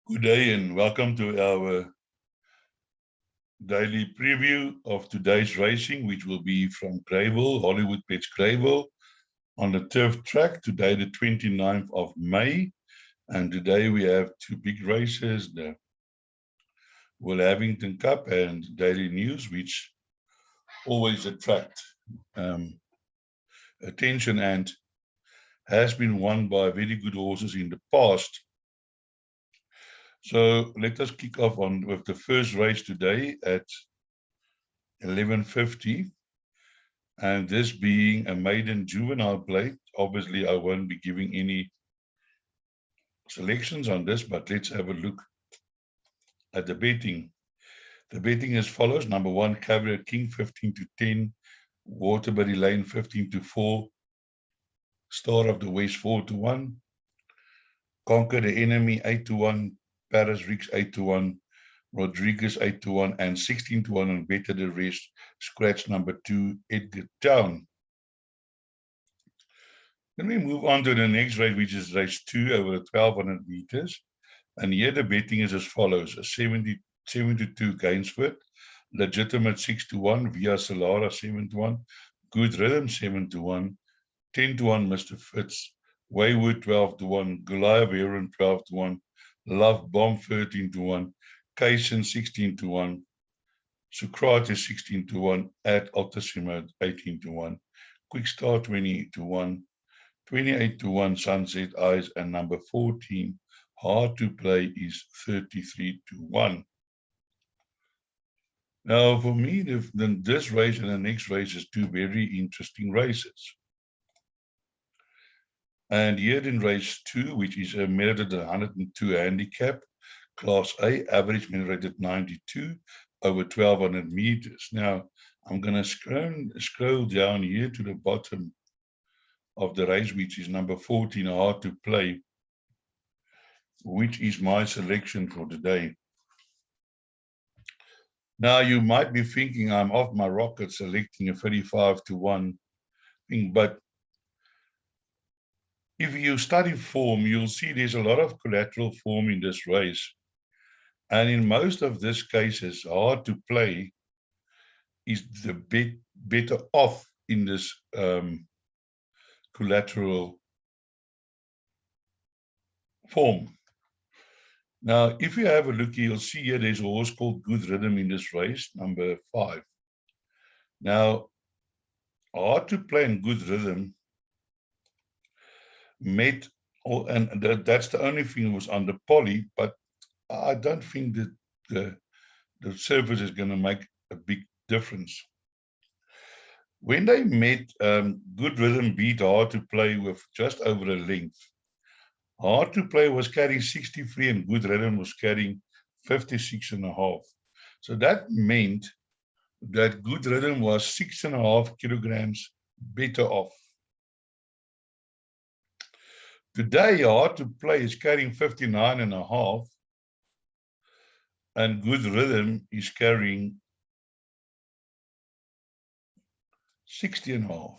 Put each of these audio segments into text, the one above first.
Good day and welcome to our daily preview of today's racing, which will be from Greyville, Hollywood Pets Greyville, on the turf track today, the 29th of May. And today we have two big races, the Willhavington Cup and Daily News, which always attract attention and has been won by very good horses in the past. So let us kick off with the first race today at 11:50, and this being a maiden juvenile plate. Obviously, I won't be giving any selections on this, but let's have a look at the betting. The betting as follows: number 1, Caviar King 15-10, Waterbury Lane 15-4, Star of the West 4-1, Conquer the Enemy 8-1, Paris Rix 8-1, Rodriguez 8-1, and 16-1 on Better the Rest, scratch number 2, Edgar Town. Then we move on to the next race, which is race 2 over 1,200 meters. And here the betting is as follows: a 72 Gainsford, Legitimate 6-1, Via Solara 7-1, Good Rhythm 7-1, 10-1 Mr. Fitz, Wayward 12-1, Goliath Heron 12-1, Love Bomb 13-1, Kaysen 16-1, Socrates 16-1, at Altassimo 18-1, Quick Star 28-1, 28-1 Sunset Eyes, and number 14 Hard to Play is 33-1. Now, for me, this race and the next race is two very interesting races. And here in race 2, which is a merited 102 handicap, Class A, average rated 92 over 1,200 meters. Now, I'm going to scroll down here to the bottom of the race, which is number 14, Hard to Play, which is my selection for today. Now, you might be thinking I'm off my rocket selecting a 35-1 thing, but if you study form, you'll see there's a lot of collateral form in this race. And in most of these cases, Hard to Play is the better off in this collateral form. Now, if you have a look, you'll see here there's a horse called Good Rhythm in this race, number 5. Now, Hard to Play and Good Rhythm met, and that's the only thing that was under poly, but I don't think that the surface is going to make a big difference. When they met, Good Rhythm beat Hard to Play with just over a length. Hard to Play was carrying 63 and Good Rhythm was carrying 56.5. So that meant that Good Rhythm was 6.5 kilograms better off. Today, Hard to Play is carrying 59.5 and Good Rhythm is carrying 60.5.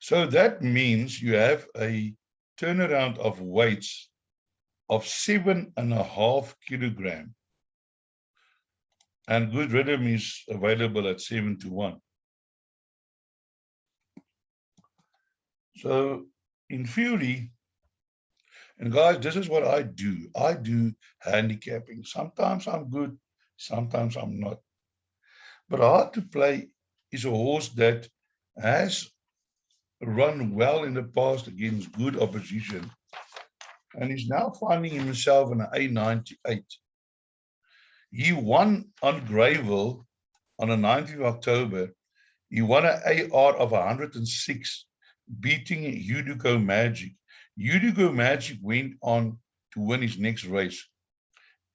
So that means you have a turnaround of weights of 7.5 kilograms. And Good Rhythm is available at 7-1. So in theory, and guys, this is what I do. I do handicapping. Sometimes I'm good, sometimes I'm not. But Hard to Play is a horse that has run well in the past against good opposition and is now finding himself in an A98. He won on Greyville on the 19th of October. He won an AR of 106, beating Udico Magic. Udico Magic went on to win his next race.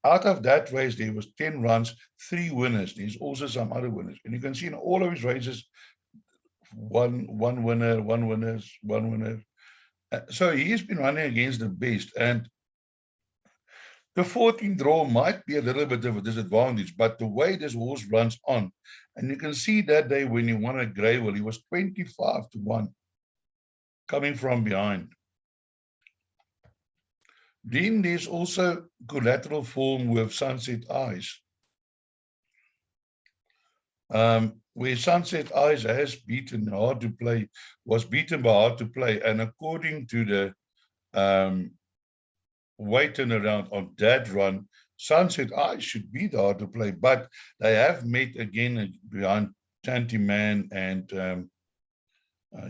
Out of that race, there was 10 runs, 3 winners. There's also some other winners. And you can see in all of his races, one winner. So he's been running against the best. And the 14th draw might be a little bit of a disadvantage, but the way this horse runs on, and you can see that day when he won at Greyville, he was 25-1, coming from behind. Then there's also collateral form with Sunset Eyes. Where Sunset Eyes has beaten Hard to Play, was beaten by Hard to Play, and according to the weight turnaround on that run, Sunset Eyes should beat Hard to Play, but they have met again behind Tantyman and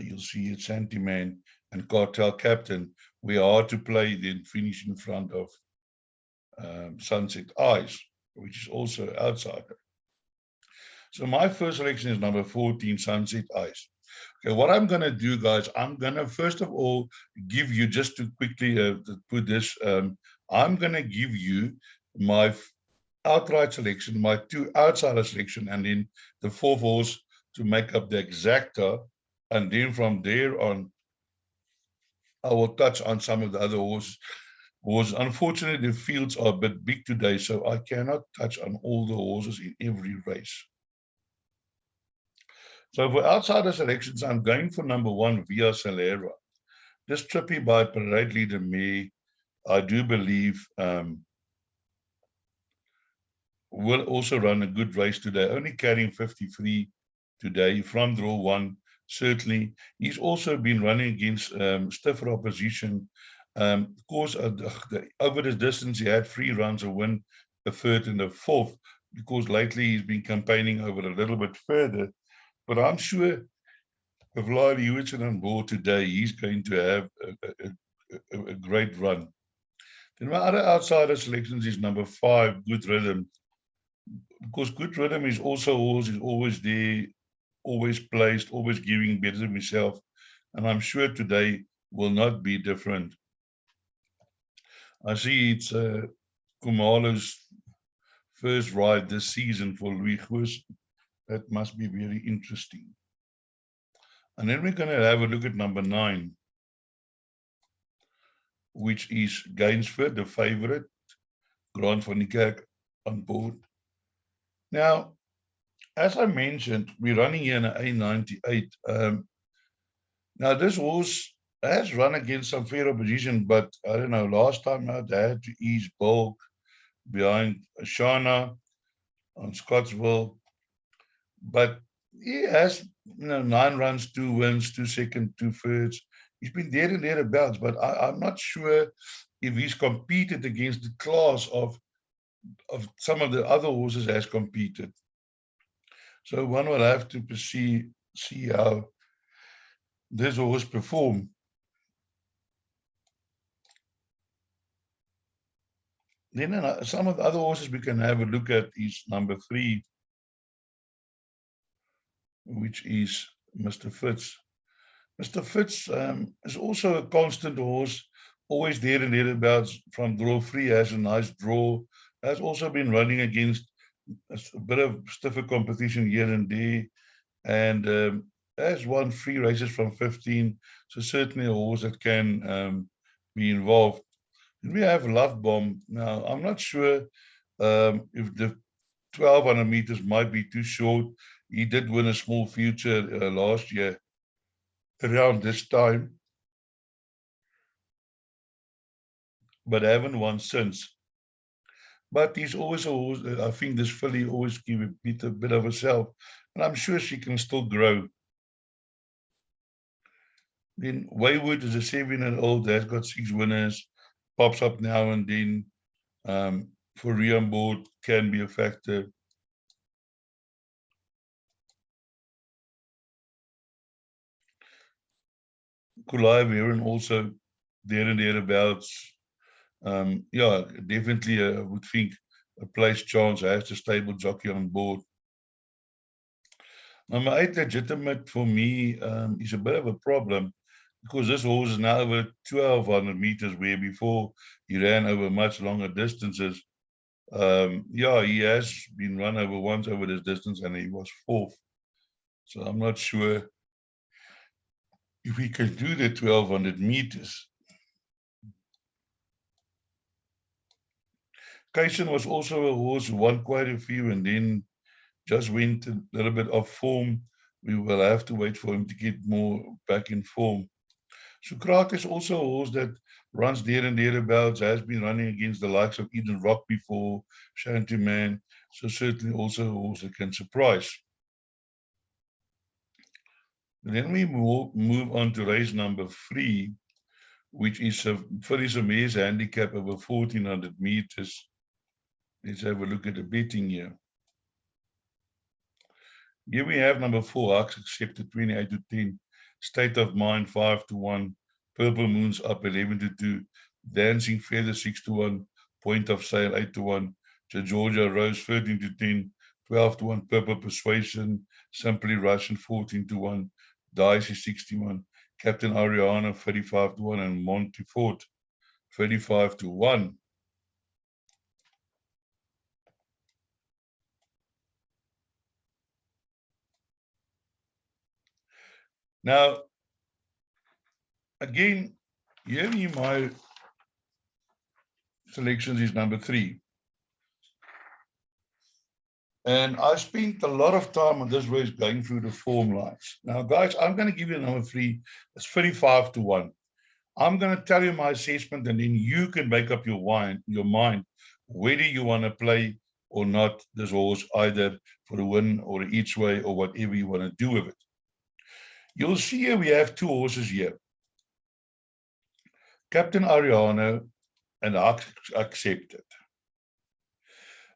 you'll see it Tantyman and Cartel Captain, where Hard to Play then finish in front of Sunset Eyes, which is also outsider. So my first selection is number 14, Sunset Eyes. Okay, what I'm going to do, guys, I'm going to first of all give you, just to quickly put this, I'm going to give you my outright selection, my two outsider selection, and then the fourth horse to make up the exacta. And then from there on, I will touch on some of the other horses. Unfortunately, the fields are a bit big today, so I cannot touch on all the horses in every race. So for outsider selections, I'm going for number 1, Via Celera. This trippy by Parade Leader May, I do believe, will also run a good race today, only carrying 53 today from draw 1. Certainly, he's also been running against stiffer opposition. Of course, over this distance, he had 3 runs, a win, a third, and a fourth, because lately he's been campaigning over a little bit further. But I'm sure with Lyle Hewitson on board today, he's going to have a great run. Then my other outsider selections is number 5, Good Rhythm. Because Good Rhythm is also always there, always placed, always giving better than himself. And I'm sure today will not be different. I see it's Kumalo's first ride this season for Louis Goos. That must be very interesting. And then we're going to have a look at number 9, which is Gainsford, the favorite, Grant van die Kerk on board. Now, as I mentioned, we're running here in an A98. Now, this horse has run against some fair opposition, but I don't know, last time out, they had to ease bulk behind Shana on Scottsville. But he has 9 runs, 2 wins, 2 second, 2 thirds. He's been there and thereabouts, but I'm not sure if he's competed against the class of some of the other horses has competed. So one will have to see how this horse perform. Then some of the other horses we can have a look at is number 3, which is Mr. Fitz. Mr. Fitz is also a constant horse, always there and thereabouts from draw 3, has a nice draw, has also been running against a bit of stiffer competition here and there, and has won 3 races from 15, so certainly a horse that can be involved. And we have Love Bomb. Now, I'm not sure if the 1200 meters might be too short. He did win a small future last year around this time, but haven't won since. But he's always a horse. I think this filly always give a bit of herself, and I'm sure she can still grow. Then Waywood is a 7-year-old that's got 6 winners, pops up now and then. For on board can be a factor. Kulai Viren also there and thereabouts. Yeah, definitely I would think a place chance has the stable jockey on board. Number 8, Legitimate, for me is a bit of a problem because this horse is now over 1200 meters, where before he ran over much longer distances. Yeah, he has been run over once over this distance and he was 4th. So I'm not sure if he can do the 1200 meters. Kaysen was also a horse who won quite a few and then just went a little bit off form. We will have to wait for him to get more back in form. Socrates also a horse that runs there and thereabouts, has been running against the likes of Eden Rock before, Shantyman, so certainly also a horse that can surprise. Then we move on to race number 3, which is a Mare's handicap over 1400 meters. Let's have a look at the betting here. Here we have number 4, Hux accepted 28 to 10, State of Mind 5 to 1, Purple Moons up 11 to 2, Dancing Feather 6 to 1, Point of Sale 8 to 1, Georgia Rose 13 to 10, 12 to 1, Purple Persuasion, Simply Russian 14 to 1, Dicey 61, Captain Ariana 35 to 1, and Montefort 35 to 1. Now, again, here in my selections is number 3. And I spent a lot of time on this race going through the form lines. Now, guys, I'm going to give you number 3. It's 35 to 1. I'm going to tell you my assessment, and then you can make up your mind whether you want to play or not this horse, either for a win or each way or whatever you want to do with it. You'll see here we have 2 horses here. Captain Ariano and Hux accepted.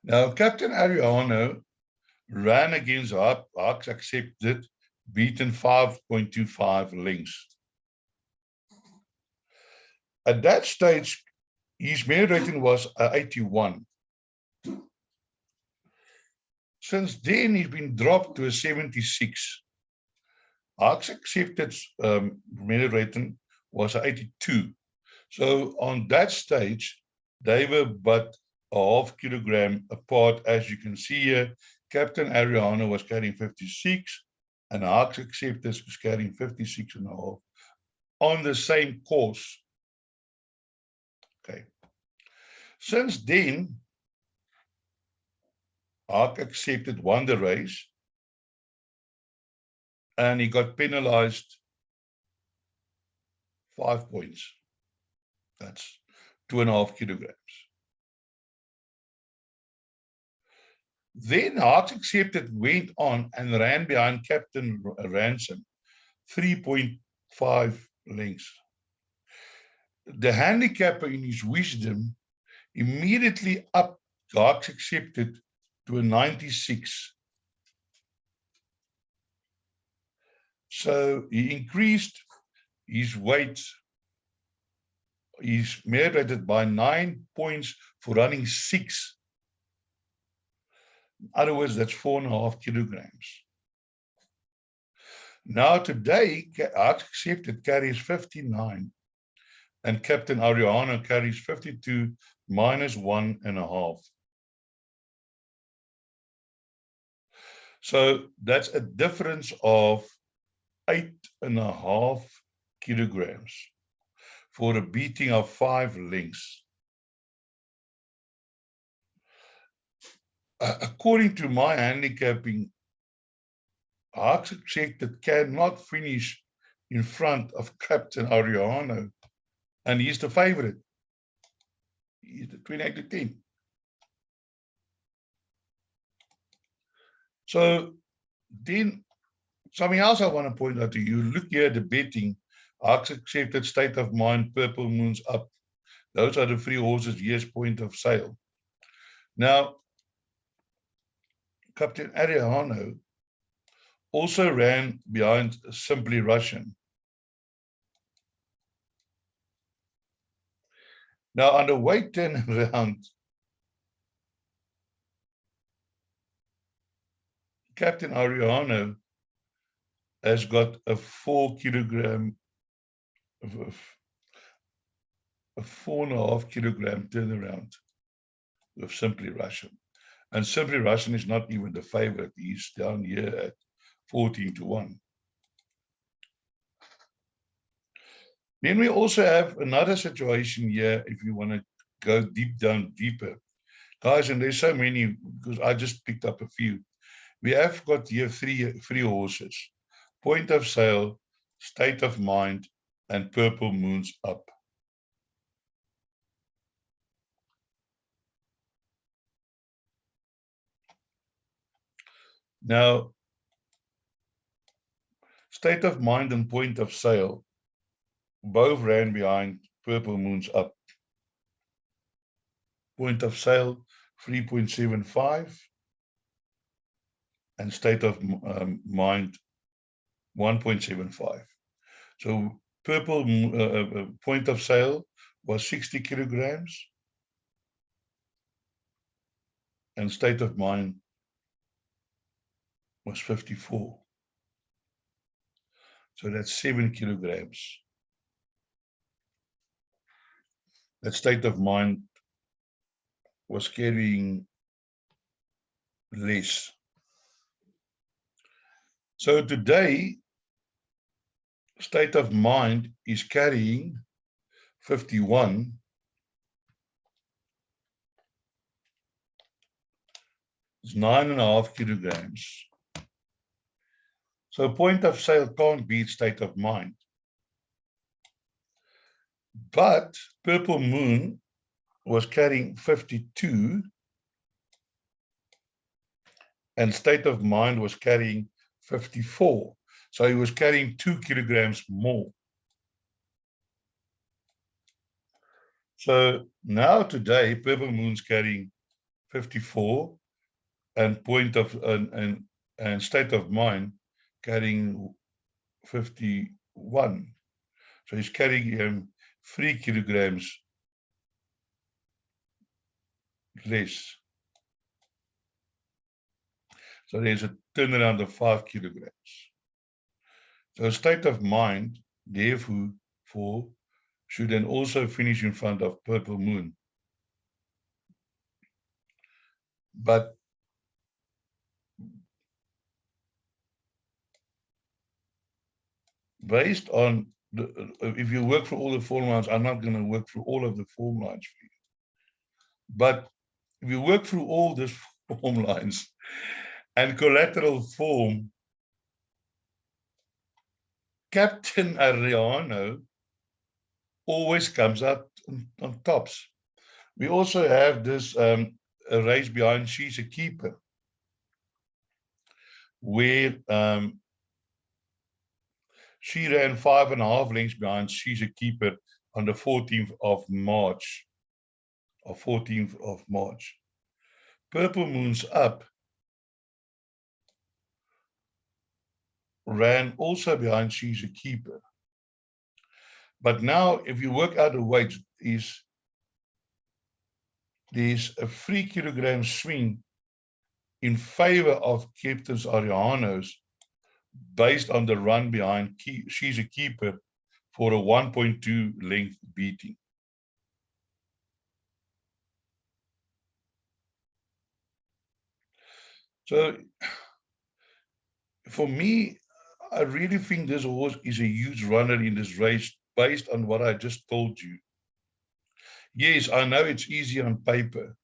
Now, Captain Ariano ran against Hux accepted, beaten 5.25 lengths. At that stage, his mare rating was 81. Since then, he's been dropped to a 76. Hux accepted mare rating was 82. So on that stage, they were but a half kilogram apart. As you can see here, Captain Ariana was carrying 56, and Hux accepted was carrying 56.5 on the same course. Okay. Since then, Hux accepted won the race, and he got penalized 5 points. That's 2.5 kilograms. Then Hux accepted went on and ran behind Captain Ransom, 3.5 lengths. The handicapper, in his wisdom, immediately upped Hux accepted to a 96. So he increased his weight. He's merited by 9 points for running 6. In other words, that's 4.5 kilograms. Now today, Hux accepted carries 59, and Captain Ariana carries 52 minus 1.5. So that's a difference of 8.5 kilograms for a beating of 5 lengths. According to my handicapping, Hux accepted cannot finish in front of Captain Ariano, and he's the favorite. He's the 28 to 10. So then something else I want to point out to you. Look here at the betting. Hux accepted, State of Mind, Purple Moons up. Those are the 3 horses. Here's Point of Sale. Now, Captain Ariano also ran behind Simply Russian. Now, on the weight turnaround, Captain Ariano has got a 4 kilogram, a 4.5 kilogram turnaround with Simply Russian. And Simply Russian is not even the favorite. He's down here at 14 to 1. Then we also have another situation here, if you want to go deeper. Guys, and there's so many, because I just picked up a few. We have got here three horses. Point of Sale, State of Mind, and Purple Moon's up. Now, State of Mind and Point of Sale both ran behind Purple Moon's up. Point of Sale 3.75 and State of Mind 1.75. So Purple Point of Sale was 60 kilograms and State of Mind was 54. So that's 7 kilograms. That State of Mind was carrying less. So today, State of Mind is carrying 51. It's 9.5 kilograms. So Point of Sale can't beat State of Mind. But Purple Moon was carrying 52 and State of Mind was carrying 54. So he was carrying 2 kilograms more. So now today, Purple Moon's carrying 54 and and State of Mind carrying 51. So he's carrying 3 kilograms less. So there's a turnaround of 5 kilograms. So State of Mind, therefore, should then also finish in front of Purple Moon. But based on, if you work for all the form lines, I'm not going to work through all of the form lines for you. But if you work through all these form lines and collateral form, Captain Ariano always comes out on tops. We also have this a race behind She's a Keeper, where she ran 5.5 lengths behind She's a Keeper on the 14th of March. Purple Moon's up ran also behind She's a Keeper. But now, if you work out the weights, there's a 3 kilogram swing in favor of Captain Ariano's based on the run behind She's a Keeper for a 1.2 length beating. So for me, I really think this horse is a huge runner in this race based on what I just told you. Yes, I know it's easy on paper,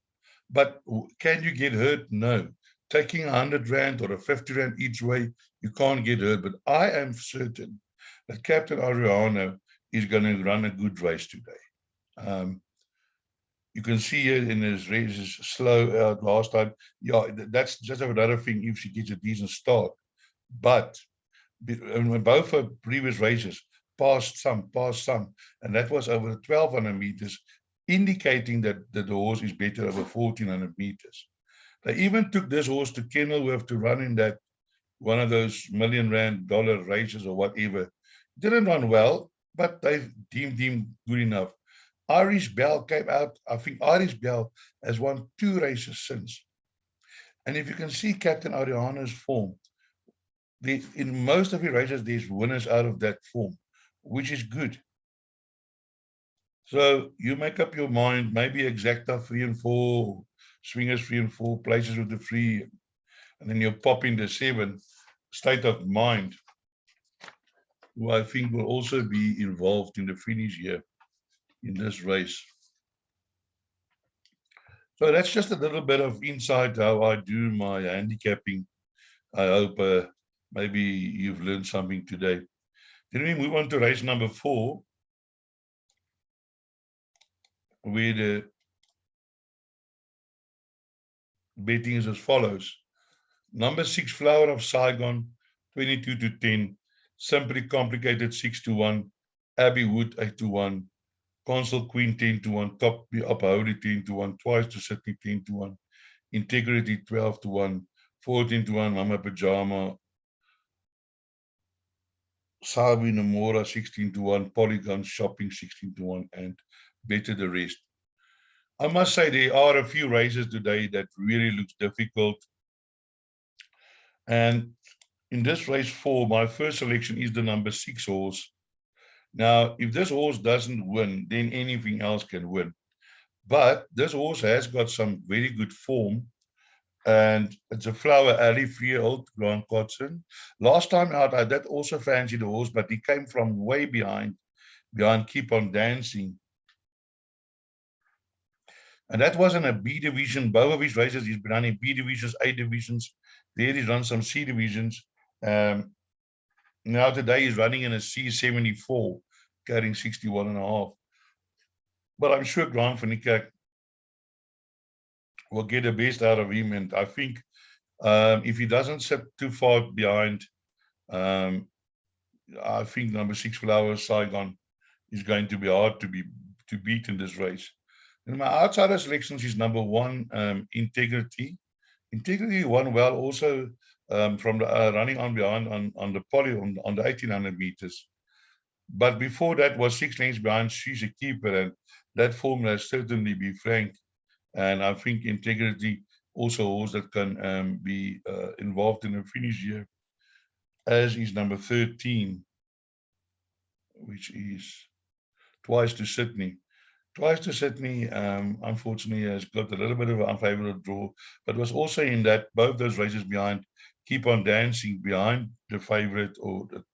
but can you get hurt? No. Taking 100 Rand or a 50 Rand each way, you can't get hurt. But I am certain that Captain Ariano is going to run a good race today. You can see here in his races slow out last time. Yeah, that's just another thing if she gets a decent start. But both her previous races passed some, and that was over 1,200 meters, indicating that the horse is better over 1,400 meters. They even took this horse to Kenilworth to run in that one of those $1 million races or whatever. Didn't run well, but they deemed him good enough. Irish Bell came out. I think Irish Bell has won 2 races since. And if you can see Captain Ariano's form, in most of the races, there's winners out of that form, which is good. So you make up your mind, maybe Exacta 3 and 4, Swingers 3 and 4, Places with the 3, and then you pop in the 7, State of Mind, who I think will also be involved in the finish here in this race. So that's just a little bit of insight how I do my handicapping. I hope maybe you've learned something today. Then we move on to race number 4, where the betting is as follows. Number 6, Flower of Saigon, 22-10. Simply Complicated, 6-1. Abbey Wood, 8-1. Consul Queen, 10-1. Top Up Holy, 10-1. Twice to Sydney, 10-1. Integrity, 12-1. 14-1. Mama Pajama. Sabi Namora, 16-1. Polygon Shopping, 16-1. And better the rest. I must say there are a few races today that really looks difficult. And in this race 4, my first selection is the number 6 horse. Now, if this horse doesn't win, then anything else can win. But this horse has got some very good form. And it's a Flower Alley 3-year-old Grant Cotson. Last time out, I did also fancy the horse, but he came from way behind Keep On Dancing. And that wasn't a B division. Both of his races, he's been running B divisions, A divisions. There he's run some C divisions. Now today he's running in a C74, carrying 61.5. But I'm sure Grant van Niekerk will get the best out of him. And I think if he doesn't sit too far behind, I think number 6, Flower Saigon, is going to be hard to beat in this race. And my outsider selections is number 1, Integrity. Integrity won well also from the running on behind on the poly on the 1800 meters. But before that was 6 lengths behind. She's a keeper, and that formula certainly be frank. And I think Integrity also holds that can be involved in a finish here, as is number 13, which is Twice to Sydney. Twice to Sydney, unfortunately, has got a little bit of an unfavorable draw, but was also in that both those races behind Keep On Dancing, behind the favorite or that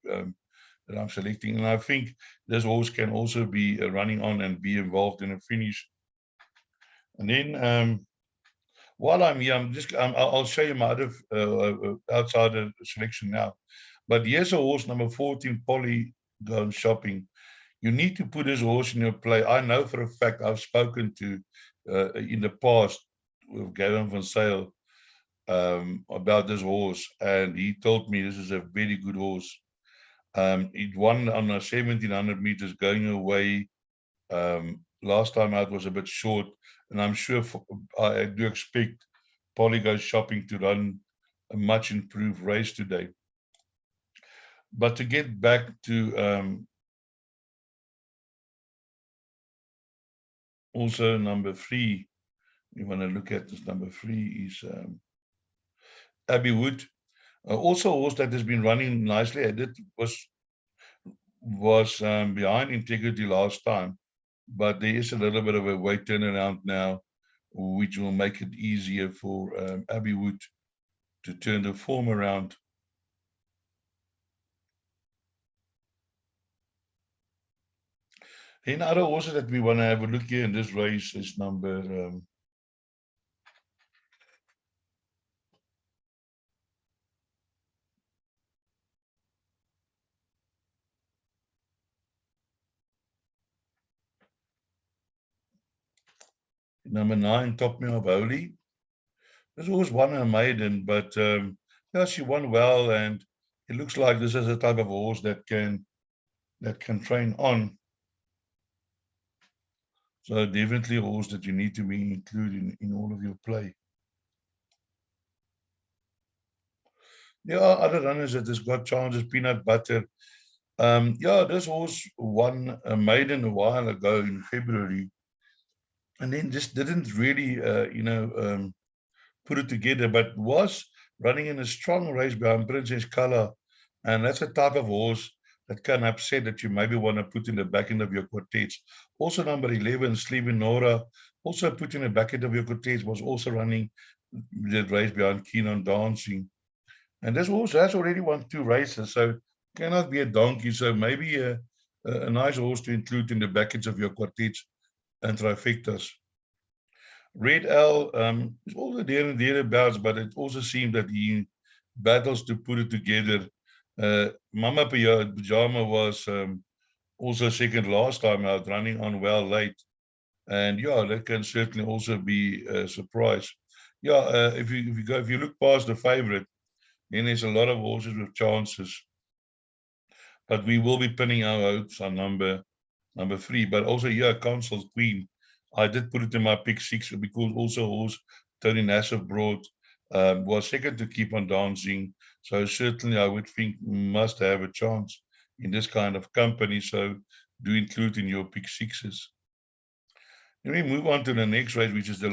I'm selecting. And I think this horse can also be running on and be involved in a finish. And then while I'm here, I'll show you my other outsider selection now. But here's a horse, number 14, Polygon Shopping. You need to put this horse in your play. I know for a fact I've spoken to in the past with Gavin van Sale about this horse, and he told me this is a very good horse. It won on a 1700 meters going away. Last time out was a bit short, and I'm sure I do expect Polygon Shopping to run a much improved race today. But to get back to also number 3, you want to look at this number 3 is Abbey Wood. Also a horse that has been running nicely. It was behind Integrity last time, but there is a little bit of a weight turnaround now, which will make it easier for Abbey Wood to turn the form around. Then other horses that we want to have a look here in this race is number number 9, Top Me Of Holy. This horse won a maiden, but yeah, she won well, and it looks like this is a type of horse that can train on. So definitely a horse that you need to be included in all of your play. There are other runners that has got chances. Peanut Butter. Yeah, this horse won a maiden a while ago in February, and then just didn't really, put it together, but was running in a strong race behind Princess Color, and that's a type of horse that can upset that you maybe want to put in the back end of your quartets. Also number 11, Sleeping Nora, also put in the back end of your quartets, was also running the race behind Keen On Dancing. And this horse has already won 2 races, so cannot be a donkey. So maybe a nice horse to include in the back ends of your quartets and trifectas. Red L is also there and thereabouts, but it also seemed that he battles to put it together. Mama Pajama was also second last time out, running on well late. And yeah, that can certainly also be a surprise. Yeah, if you look past the favorite, then there's a lot of horses with chances. But we will be pinning our hopes on number 3. But also, yeah, Council's Queen. I did put it in my pick 6 because also horse Tony Nassif brought was second to Keep on Dancing. So certainly I would think must have a chance in this kind of company. So do include in your pick 6s. Then we move on to the next race, which is the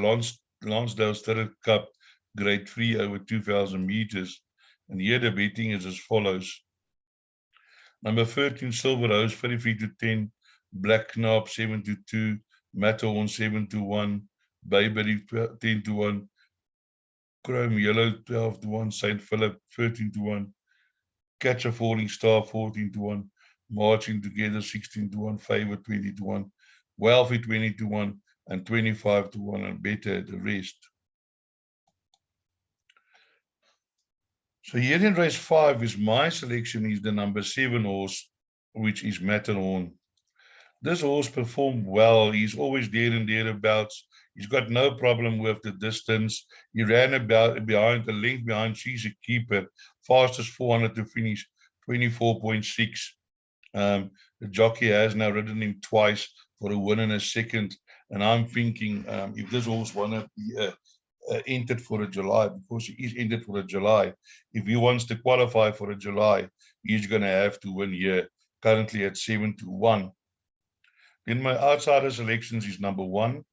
Lonsdale Stirred Cup Grade 3 over 2,000 meters. And here the betting is as follows. Number 13, Silver Rose, 33 to 10. Black Knob, 7 to 2. Matterhorn, 7 to 1. Bayberry, 10 to 1. Chrome Yellow, 12 to 1. St. Philip, 13 to 1. Catch a Falling Star, 14 to 1. Marching Together, 16 to 1. Favor, 20 to 1. Wealthy, 20 to 1. And 25 to 1. And better the rest. So here in race 5 is my selection is the number 7 horse, which is Matterhorn. This horse performed well. He's always there and thereabouts. He's got no problem with the distance. He ran about behind the length behind She's a Keeper, fastest 400 to finish, 24.6. The jockey has now ridden him twice for a win and a second. And I'm thinking if this horse wanted to be entered for a July, because he is entered for a July, if he wants to qualify for a July, he's going to have to win here, currently at 7 to 1. Then my outsider selections is number 1,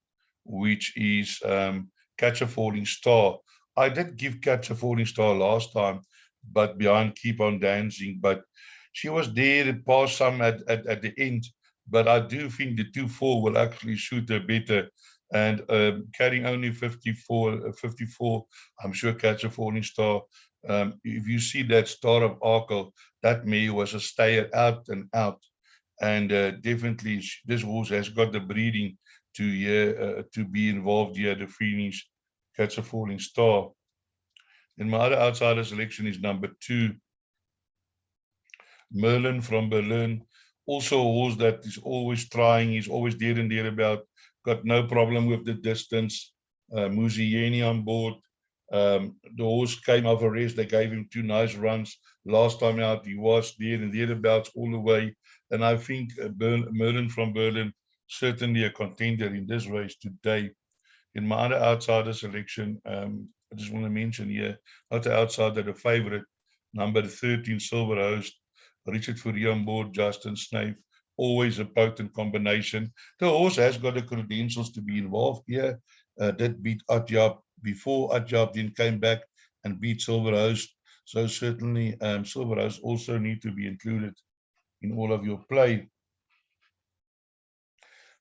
which is Catch a Falling Star. I did give Catch a Falling Star last time, but behind Keep on Dancing. But she was there past some at the end. But I do think the 2-4 will actually suit her better. And carrying only 54, I'm sure Catch a Falling Star. If you see that Star of Arkle, that mare was a stayer out and out. And definitely this horse has got the breeding to be involved here, the finish, Catch a Falling Star. And my other outsider selection is number 2, Merlin from Berlin. Also a horse that is always trying, he's always there and thereabout, got no problem with the distance. Muzieni on board. The horse came off a rest, they gave him 2 nice runs. Last time out, he was there and thereabouts all the way. And I think Merlin from Berlin, certainly a contender in this race today. In my other outsider selection, I just want to mention here, not the outsider, the favorite, number 13, Silver Host, Richard Fourie on board, Justin Snape, always a potent combination. The horse has got the credentials to be involved here. Did beat Atyab before Atyab then came back and beat Silver Host. So certainly Silver Host also need to be included in all of your play.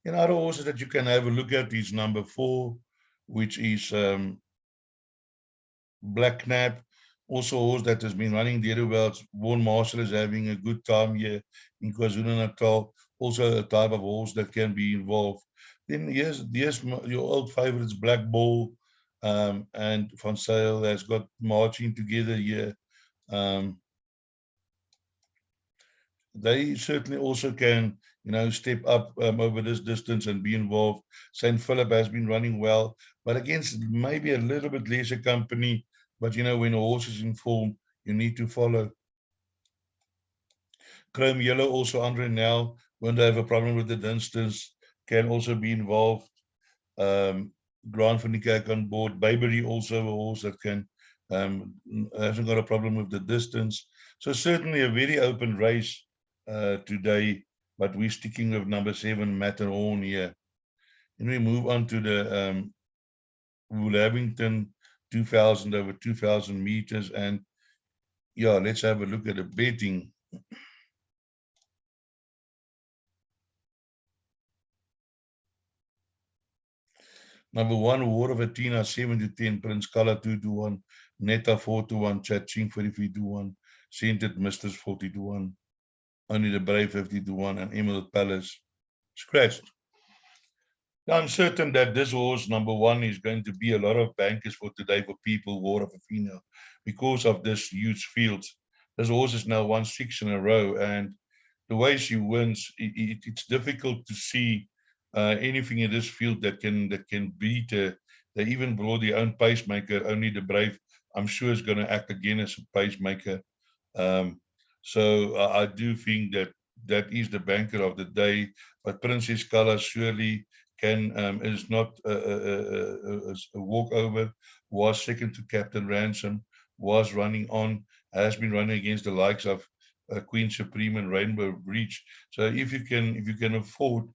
And other horses that you can have a look at is number 4, which is Black Knap. Also a horse that has been running there well. Vaughan Marshall is having a good time here in KwaZulu-Natal. Also a type of horse that can be involved. Then yes, your old favorites, Black Ball and Van Sale has got marching together here. They certainly also can, step up over this distance and be involved. St. Philip has been running well, but against maybe a little bit lesser company. But, when a horse is in form, you need to follow. Chrome Yellow, also Andre Nel, when they have a problem with the distance, can also be involved. Grant van die Kerk on board. Bayberry, also a horse that can hasn't got a problem with the distance. So certainly a very open race today, but we're sticking with number 7, Matterhorn here. And we move on to the Woolhampton 2,000 over 2,000 meters. And yeah, let's have a look at the betting. Number 1, War of Athena, 7 to 10, Prince Kala 2 to 1, Netta 4 to 1, Chaching 43 to 1, Scented Mistress 40 to 1, Only the Brave 50 to 1, and Emerald Palace scratched. Now, I'm certain that this horse, number 1, is going to be a lot of bankers for today for people, War of Athena, because of this huge field. this horse has now won 6 in a row, and the way she wins, it's difficult to see anything in this field that can beat her. They even brought their own pacemaker. Only the Brave, I'm sure, is going to act again as a pacemaker. So I do think that that is the banker of the day. But Princess Color surely can is not a walkover. Was second to Captain Ransom. Was running on. Has been running against the likes of Queen Supreme and Rainbow Breach. So if you can afford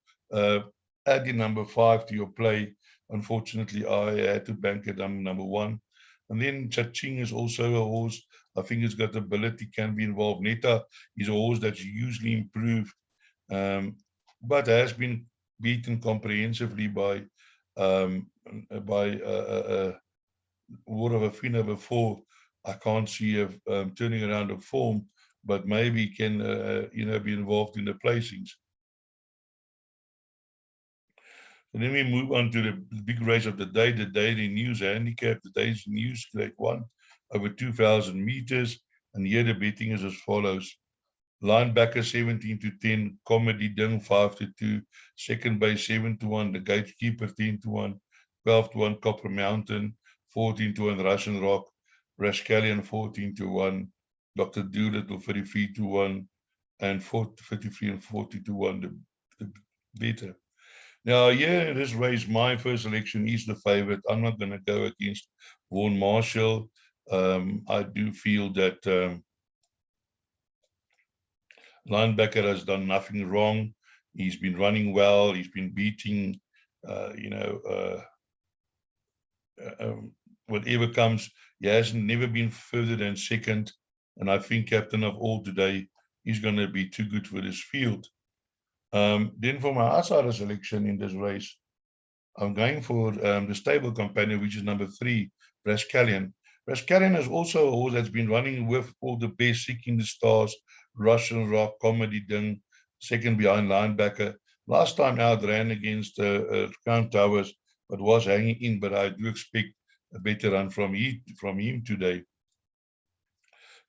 adding number 5 to your play, unfortunately I had to bank it on number 1. And then Cha-Ching is also a horse. I think it's got ability, can be involved. Neta is a horse that's usually improved, but has been beaten comprehensively by War of Afina before. I can't see her turning around the form, but maybe can be involved in the placings. And then we move on to the big race of the day, the Daily News Handicap. The Daily News Grade 1 over 2,000 meters. And here the betting is as follows. Linebacker 17-10, Comedy Ding 5-2, second base 7-1, the Gatekeeper 10-1, 12-1, Copper Mountain 14-1, Russian Rock, Rascallion 14-1, Dr. Doolittle 33-1, and 53 and 40-1 the better. Now, yeah, this race, my first selection is the favorite. I'm not going to go against Vaughan Marshall. I do feel that Linebacker has done nothing wrong. He's been running well. He's been beating, whatever comes. He hasn't never been further than second. And I think captain of all today is going to be too good for this field. Then for my outsider selection in this race, I'm going for the stable companion, which is number 3, Rascallion. Rascallion is also a horse that's been running with all the best, Seeking the Stars, Russian Rock, Comedy Ding, second behind Linebacker. Last time out ran against Crown Towers, but was hanging in, but I do expect a better run from him today.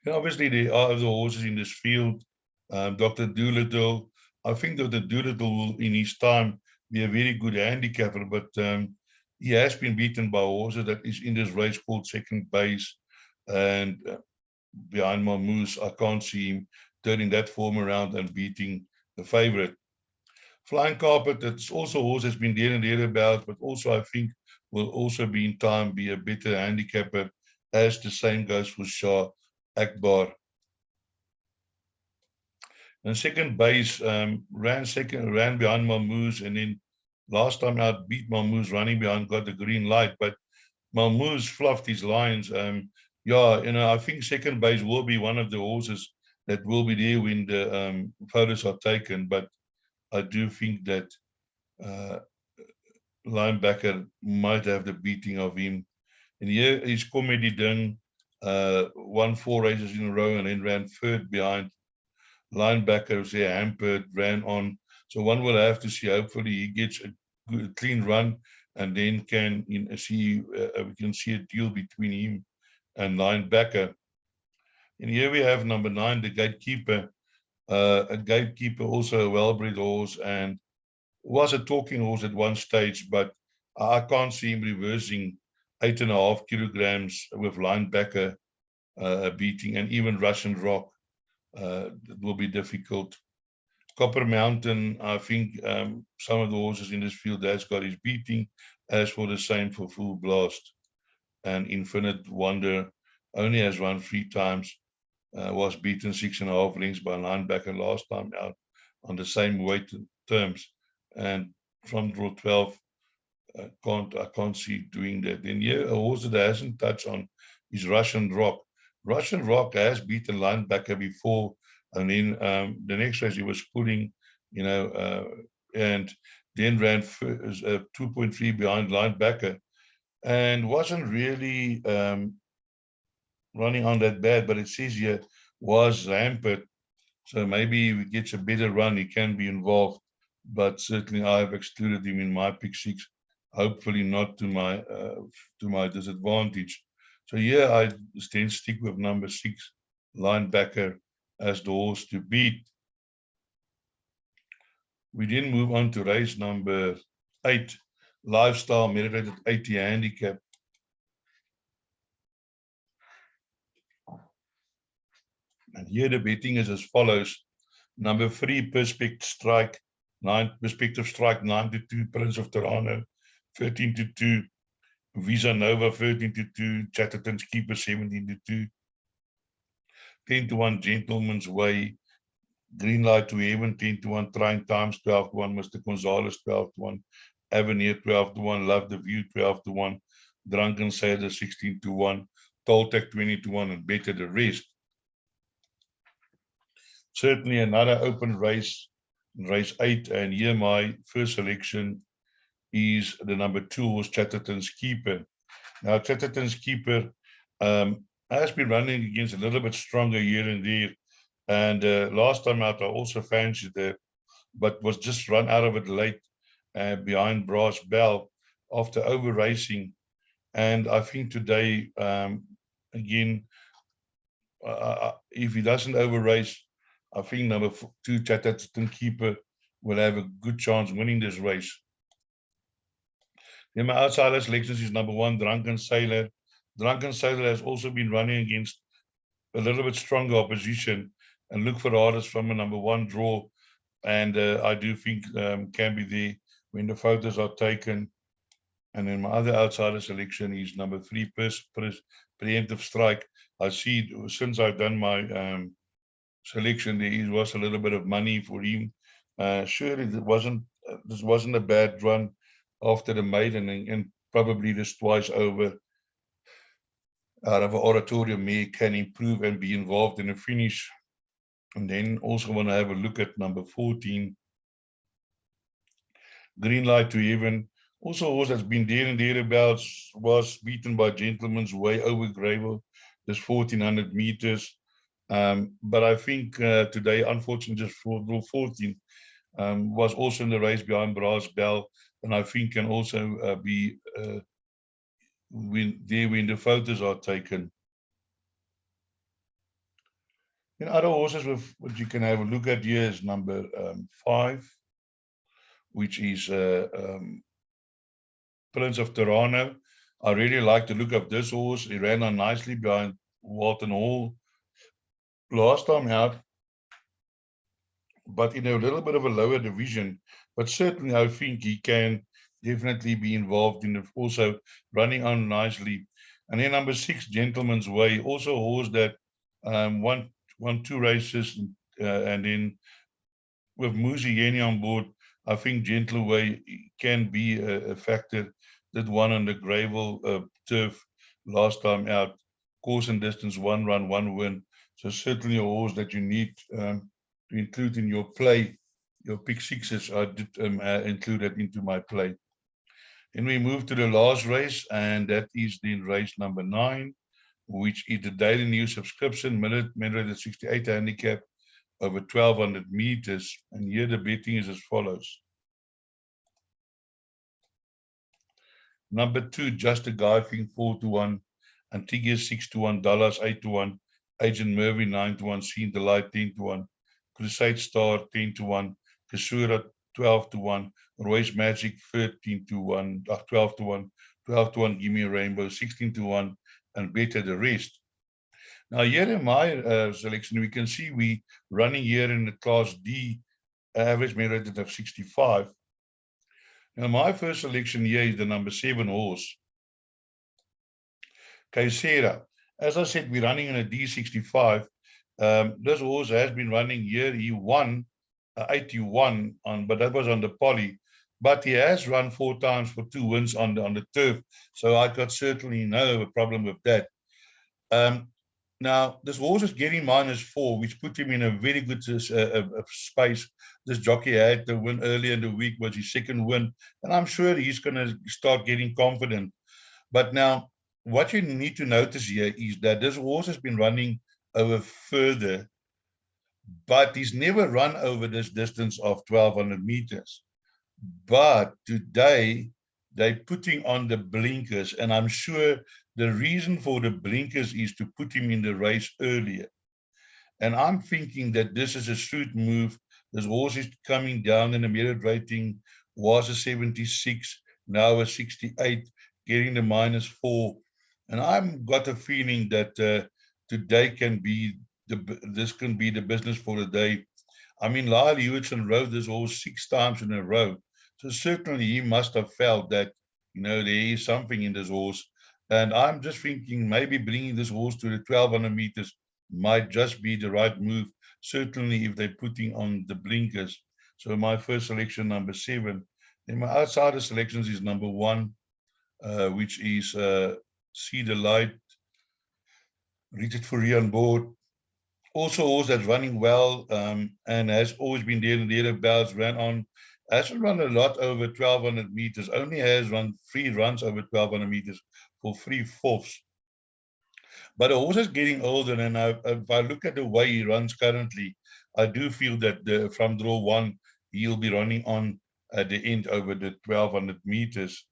And obviously, there are other horses in this field. Dr. Doolittle, I think Dr. Doolittle will, in his time, be a very good handicapper, but he has been beaten by horses that is in this race called second base. And behind Marmoose, I can't see him turning that form around and beating the favorite. Flying Carpet, that's also a horse that's been there and thereabouts, but also I think will also be in time be a better handicapper, as the same goes for Shah Akbar. And second base, ran behind Marmoose, and then last time out beat Marmoose running behind, got the green light, but Marmoose fluffed his lines. I think second base will be one of the horses that will be there when the photos are taken, but I do think that Linebacker might have the beating of him. And here is Comedy Ding, won 4 races in a row and then ran third behind Linebacker, was there hampered, ran on. So one will have to see. Hopefully he gets a good, clean run, and then we can see a deal between him and Linebacker. And here we have number 9, the Gatekeeper. A Gatekeeper, also a well-bred horse, and was a talking horse at one stage, but I can't see him reversing 8.5 kilograms with Linebacker beating, and even Russian Rock. It will be difficult. Copper Mountain, I think some of the horses in this field has got his beating, as for the same for Full Blast. And Infinite Wonder only has run 3 times, was beaten 6.5 lengths by Linebacker last time out on the same weight terms. And from draw 12, I can't see doing that. Then a horse that hasn't touched on is Russian Rock. Russian Rock has beaten Linebacker before, and then the next race he was pulling, and then ran 2.3 behind Linebacker, and wasn't really running on that bad, but it says here was hampered. So maybe if he gets a better run, he can be involved. But certainly I have excluded him in my pick 6, hopefully not to my disadvantage. So I then stick with number 6, linebacker as the horse to beat. We then move on to race number 8, Lifestyle, merited 80 handicap. And here the betting is as follows. Number 3, Perspective Strike, 9 to 2, Prince of Toronto, 13 to 2, Visa Nova, 13 to 2, Chatterton's Keeper, 17 to 2, 10 to 1, Gentleman's Way, Green Light to Heaven, 10 to 1, Trying Times, 12 to 1, Mr. Gonzalez, 12 to 1, Avenir, 12 to 1, Love the View, 12 to 1, Drunken Sailor, 16 to 1, Toltec, 20 to 1, and Better the Rest. Certainly another open race, race 8, and here my first selection is the number 2 horse, Chatterton's Keeper. Now, Chatterton's Keeper has been running against a little bit stronger here and there, and last time out I also fancied it, but was just run out of it late behind Brass Bell after over racing. And I think today, again, if he doesn't over race, I think number 2, Chatterton Keeper, will have a good chance winning this race. Then my outsider selections is number 1, Drunken Sailor. Drunken Sailor has also been running against a little bit stronger opposition, and look for hardest from a number 1 draw. And I do think can be there when the photos are taken. And then my other outsider selection is number 3, Preemptive Strike. I see since I've done my selection, there was a little bit of money for him. Surely this wasn't a bad run after the maiden, and probably this twice over out of an oratorium mare can improve and be involved in a finish. And then also want to have a look at number 14, Green Light to Heaven. Also a horse that's been there and thereabouts, was beaten by Gentleman's Way over Greyville, this 1400 meters. But I think today, unfortunately, just for draw 14, was also in the race behind Brass Bell, and I think can also be when the photos are taken. In other horses, with what you can have a look at here is number 5, which is Prince of Toronto. I really like the look of this horse. He ran on nicely behind Walton Hall last time out, but in a little bit of a lower division. But certainly I think he can definitely be involved in also running on nicely. And then number 6, Gentleman's Way, also a horse that won 2 races, and then with Muzi Yeni on board, I think Gentle Way can be a factor. That won on the Greyville turf last time out, course and distance, 1 run, 1 win. So certainly a horse that you need to include in your play, your pick sixes. I did include that into my play. Then we move to the last race, and that is then race number 9, which is the Daily News subscription, minute at 68 handicap over 1200 meters. And here the betting is as follows. Number 2, Just a Guy Thing, 4 to 1, Antigua 6 to 1, Dallas 8 to 1, Agent Murphy 9 to 1, Seen the Light 10 to 1, Crusade Star 10 to 1, Kasura 12 to 1, Royce Magic 13 to 1, 12 to 1, 12 to 1, Give Me a Rainbow 16 to 1, and Better the Rest. Now here in my selection, we can see we running here in the Class D, average merit of 65. Now my first selection here is the number 7 horse, Kaysera. As I said, we're running in a D65. This horse has been running here. He won 81 on, but that was on the poly. But he has run 4 times for 2 wins on the turf. So I got certainly no problem with that. Now, this horse is getting -4, which put him in a very good space. This jockey had the win earlier in the week, was his 2nd win, and I'm sure he's going to start getting confident. But now, what you need to notice here is that this horse has been running over further, but he's never run over this distance of 1200 meters. But today, they're putting on the blinkers, and I'm sure the reason for the blinkers is to put him in the race earlier. And I'm thinking that this is a shrewd move. This horse is coming down in the merit rating, was a 76, now a 68, getting the -4. And I've got a feeling that today can be this can be the business for the day. I mean, Lyle Hewitson rode this horse 6 times in a row. So certainly he must have felt that, there is something in this horse. And I'm just thinking maybe bringing this horse to the 1200 meters might just be the right move. Certainly if they're putting on the blinkers. So my first selection, number 7. Then my outsider selections is number 1, which is See the Light, Richard Fourier on board. Also, a horse that's running well and has always been there and thereabouts, hasn't run a lot over 1200 meters, only has run 3 runs over 1200 meters for 3/4. But the horse is getting older, and if I look at the way he runs currently, I do feel that from draw 1, he'll be running on at the end over the 1200 meters.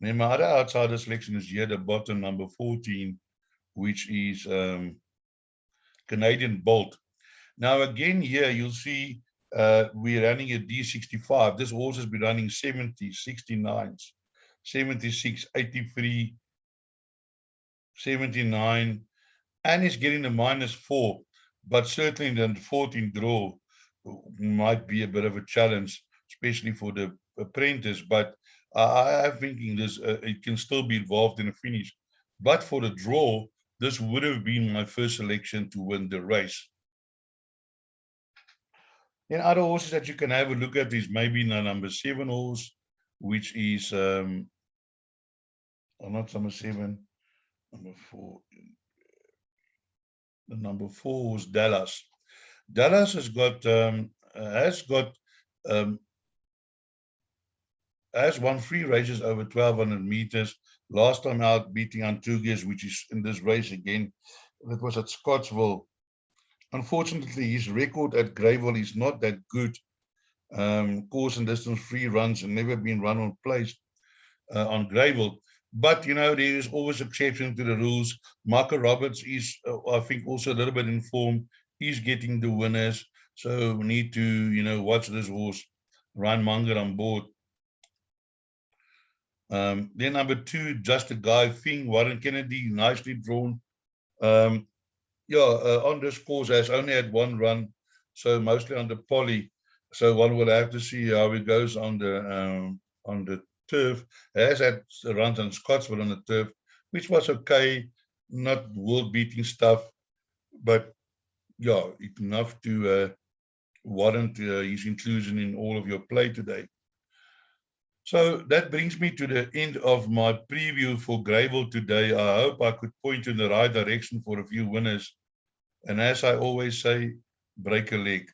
And then my other outsider selection is here at the bottom, number 14, which is Canadian Bolt. Now, again, here you'll see we're running a D65. This horse has been running 70, 69s, 76, 83, 79, and it's getting a -4. But certainly the 14 draw might be a bit of a challenge, especially for the apprentice. But I'm thinking this it can still be involved in a finish. But for the draw, this would have been my first selection to win the race. Then other horses that you can have a look at is maybe the number 7 horse, which is not number 7, number 4. The number 4 horse, Dallas. Dallas has won 3 races over 1200 meters. Last time out beating Antugues, which is in this race again. That was at Scottsville. Unfortunately, his record at Greyville is not that good. Course and distance 3 runs and never been run on place on Greyville. But, there is always exception to the rules. Marco Roberts is, I think, also a little bit informed. He's getting the winners. So we need to, watch this horse. Ryan Munger on board. Then number 2, Just a Guy Thing, Warren Kennedy, nicely drawn. On this course has only had 1 run, so mostly on the poly. So one will have to see how it goes on the turf. It has had runs on Scottsville on the turf, which was okay, not world-beating stuff, but enough to warrant his inclusion in all of your play today. So that brings me to the end of my preview for Greyville today. I hope I could point in the right direction for a few winners. And as I always say, break a leg.